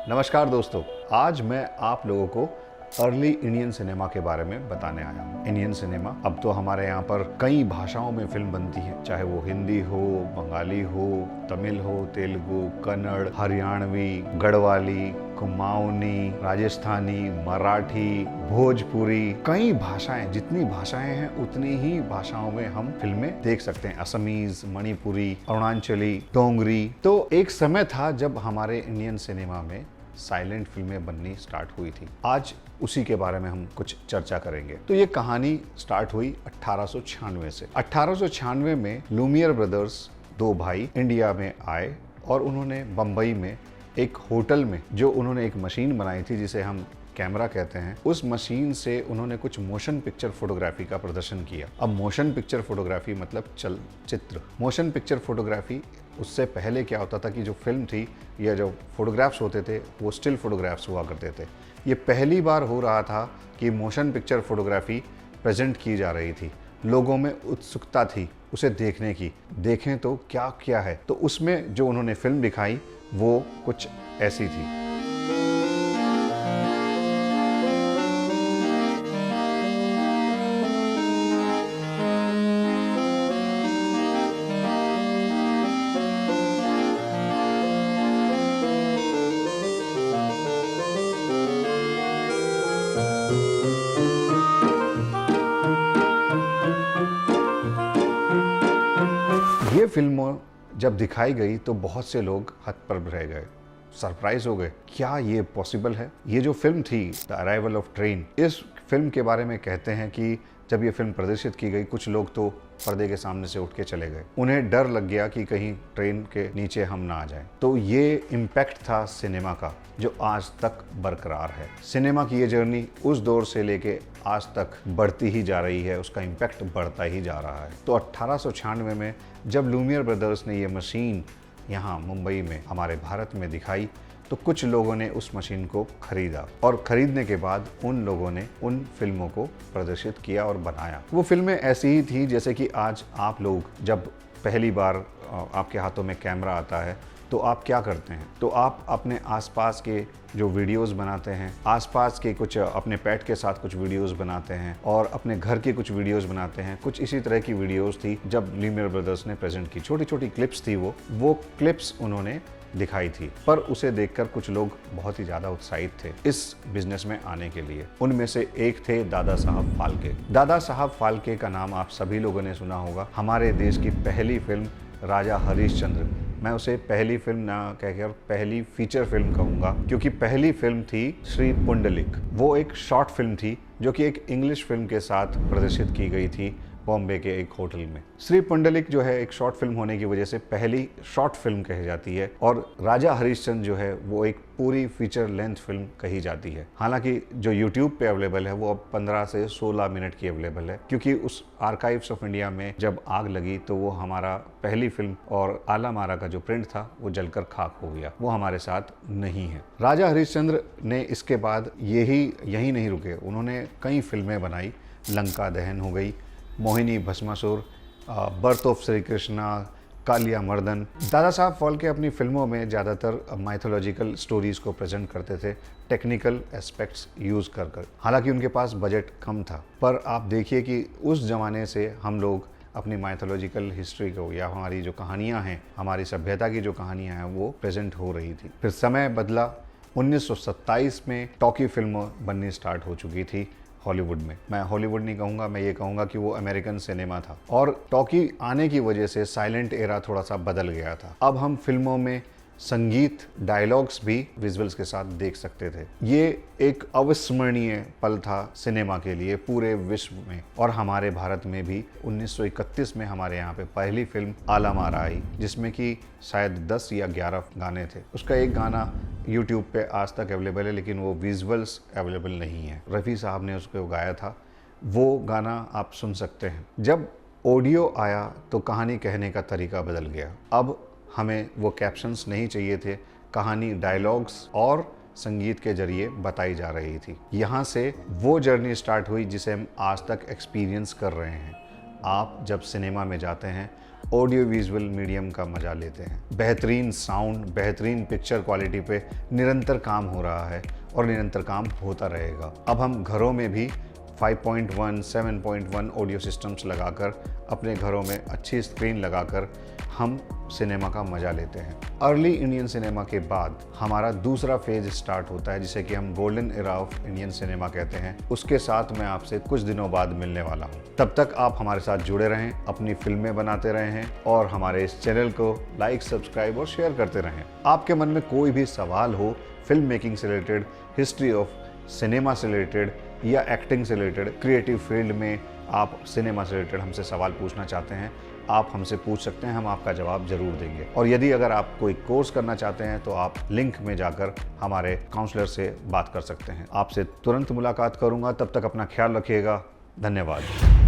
नमस्कार दोस्तों, आज मैं आप लोगों को अर्ली इंडियन सिनेमा के बारे में बताने आया हूँ। इंडियन सिनेमा अब तो हमारे यहाँ पर कई भाषाओं में फिल्म बनती है, चाहे वो हिंदी हो, बंगाली हो, तमिल हो, तेलुगु, कन्नड़, हरियाणवी, गढ़वाली, कुमाऊनी, राजस्थानी, मराठी, भोजपुरी, कई भाषाएं, जितनी भाषाएं हैं उतनी ही भाषाओं में हम फिल्में देख सकते हैं। असमीज, मणिपुरी, अरुणाचली, डोंगरी। तो एक समय था जब हमारे इंडियन सिनेमा में साइलेंट फिल्में बननी स्टार्ट हुई थी। आज उसी के बारे में हम कुछ चर्चा करेंगे। तो ये कहानी स्टार्ट हुई 1896 से। 1896 में लूमियर ब्रदर्स, दो भाई, इंडिया में आए और उन्होंने बम्बई में एक होटल में जो उन्होंने एक मशीन बनाई थी जिसे हम कैमरा कहते हैं, उस मशीन से उन्होंने कुछ मोशन पिक्चर फोटोग्राफी का प्रदर्शन किया। अब मोशन पिक्चर फोटोग्राफी मतलब चलचित्र। मोशन पिक्चर फोटोग्राफी, उससे पहले क्या होता था कि जो फिल्म थी या जो फोटोग्राफ्स होते थे वो स्टिल फोटोग्राफ्स हुआ करते थे। ये पहली बार हो रहा था कि मोशन पिक्चर फोटोग्राफी प्रेजेंट की जा रही थी। लोगों में उत्सुकता थी उसे देखने की, देखें तो क्या क्या है। तो उसमें जो उन्होंने फिल्म दिखाई वो कुछ ऐसी थी। ये फिल्म जब दिखाई गई तो बहुत से लोग हतप्रभ रह गए, सरप्राइज हो गए, क्या ये पॉसिबल है। ये जो फिल्म थी द अराइवल ऑफ ट्रेन, इस फिल्म के बारे में कहते हैं कि जब ये फिल्म प्रदर्शित की गई कुछ लोग तो पर्दे के सामने से उठ के चले गए। उन्हें डर लग गया कि कहीं ट्रेन के नीचे हम ना आ जाएं। तो ये इम्पैक्ट था सिनेमा का जो आज तक बरकरार है। सिनेमा की ये जर्नी उस दौर से लेके आज तक बढ़ती ही जा रही है, उसका इम्पैक्ट बढ़ता ही जा रहा है। तो 1896 में जब लूमियर ब्रदर्स ने ये मशीन यहाँ मुंबई में हमारे भारत में दिखाई तो कुछ लोगों ने उस मशीन को खरीदा और खरीदने के बाद उन लोगों ने उन फिल्मों को प्रदर्शित किया और बनाया। वो फिल्में ऐसी ही थी जैसे कि आज आप लोग जब पहली बार आपके हाथों में कैमरा आता है तो आप क्या करते हैं, तो आप अपने आसपास के जो वीडियोस बनाते हैं, आसपास के कुछ अपने पेट के साथ कुछ वीडियोस बनाते हैं और अपने घर के कुछ वीडियोस बनाते हैं। कुछ इसी तरह की वीडियोस थी जब लूमियर ब्रदर्स ने प्रेजेंट की। छोटी छोटी क्लिप्स थी, वो क्लिप्स उन्होंने दिखाई थी, पर उसे देखकर कुछ लोग बहुत ही ज़्यादा उत्साहित थे इस बिजनेस में आने के लिए। उनमें से एक थे दादा साहब फाल्के। दादा साहब फाल्के का नाम आप सभी लोगों ने सुना होगा। हमारे देश की पहली फिल्म राजा हरिश्चंद्र, मैं उसे पहली फिल्म ना कहकर पहली फीचर फिल्म कहूँगा, क्योंकि पहली फिल्म थी श्री पुंडलिक। वो एक शॉर्ट फिल्म थी जो कि एक इंग्लिश फिल्म के साथ प्रदर्शित की गई थी बॉम्बे के एक होटल में। श्री पुंडलिक जो है एक शॉर्ट फिल्म होने की वजह से पहली शॉर्ट फिल्म कही जाती है और राजा हरिश्चंद्र जो है वो एक पूरी फीचर लेंथ फिल्म कही जाती है। हालांकि जो यूट्यूब पे अवेलेबल है वो अब 15 से 16 मिनट की अवेलेबल है, क्योंकि उस आर्काइव्स ऑफ इंडिया में जब आग लगी तो वो हमारा पहली फिल्म और आला मारा का जो प्रिंट था वो जलकर खाक हो गया, वो हमारे साथ नहीं है। राजा हरिश्चंद्र ने इसके बाद यही नहीं रुके, उन्होंने कई फिल्में बनाई। लंका दहन हो गई, मोहिनी भस्मासुर, बर्थ ऑफ श्री कृष्णा, कालिया मर्दन। दादा साहब फाल्के अपनी फिल्मों में ज़्यादातर माइथोलॉजिकल स्टोरीज़ को प्रेजेंट करते थे, टेक्निकल एस्पेक्ट्स यूज़ कर। हालांकि उनके पास बजट कम था, पर आप देखिए कि उस ज़माने से हम लोग अपनी माइथोलॉजिकल हिस्ट्री को या हमारी जो कहानियाँ हैं, हमारी सभ्यता की जो कहानियाँ हैं वो प्रेजेंट हो रही थी। फिर समय बदला, 1927 में टॉकी फिल्म बननी स्टार्ट हो चुकी थी हॉलीवुड में। मैं हॉलीवुड नहीं कहूँगा, मैं ये कहूँगा कि वो अमेरिकन सिनेमा था। और टॉकी आने की वजह से साइलेंट एरा थोड़ा सा बदल गया था। अब हम फिल्मों में संगीत, डायलॉग्स भी विजुअल्स के साथ देख सकते थे। ये एक अविस्मरणीय पल था सिनेमा के लिए पूरे विश्व में और हमारे भारत में भी। 1931 में हमारे यहाँ पे पहली फिल्म आला मारा आई, जिसमें कि शायद 10 या 11 गाने थे। उसका एक गाना यूट्यूब पे आज तक अवेलेबल है, लेकिन वो विजुअल्स अवेलेबल नहीं है। रफ़ी साहब ने उसको गाया था, वो गाना आप सुन सकते हैं। जब ऑडियो आया तो कहानी कहने का तरीका बदल गया। अब हमें वो कैप्शंस नहीं चाहिए थे, कहानी डायलॉग्स और संगीत के जरिए बताई जा रही थी। यहाँ से वो जर्नी स्टार्ट हुई जिसे हम आज तक एक्सपीरियंस कर रहे हैं। आप जब सिनेमा में जाते हैं ऑडियो विजुअल मीडियम का मजा लेते हैं। बेहतरीन साउंड, बेहतरीन पिक्चर क्वालिटी पे निरंतर काम हो रहा है और निरंतर काम होता रहेगा। अब हम घरों में भी 5.1, 7.1 ऑडियो सिस्टम्स लगाकर अपने घरों में अच्छी स्क्रीन लगाकर हम सिनेमा का मज़ा लेते हैं। अर्ली इंडियन सिनेमा के बाद हमारा दूसरा फेज स्टार्ट होता है, जिसे कि हम golden era of Indian cinema कहते हैं। उसके साथ मैं आपसे कुछ दिनों बाद मिलने वाला हूँ। तब तक आप हमारे साथ जुड़े रहें, अपनी फिल्में बनाते रहें और हमारे इस चैनल को लाइक, सब्सक्राइब और शेयर करते रहें। आपके मन में कोई भी सवाल हो फिल्म मेकिंग से रिलेटेड, हिस्ट्री ऑफ सिनेमा से रिलेटेड या एक्टिंग से रिलेटेड, क्रिएटिव फील्ड में आप सिनेमा से रिलेटेड हमसे सवाल पूछना चाहते हैं, आप हमसे पूछ सकते हैं, हम आपका जवाब जरूर देंगे। और यदि अगर आप कोई कोर्स करना चाहते हैं तो आप लिंक में जाकर हमारे काउंसलर से बात कर सकते हैं। आपसे तुरंत मुलाकात करूंगा, तब तक अपना ख्याल रखिएगा। धन्यवाद।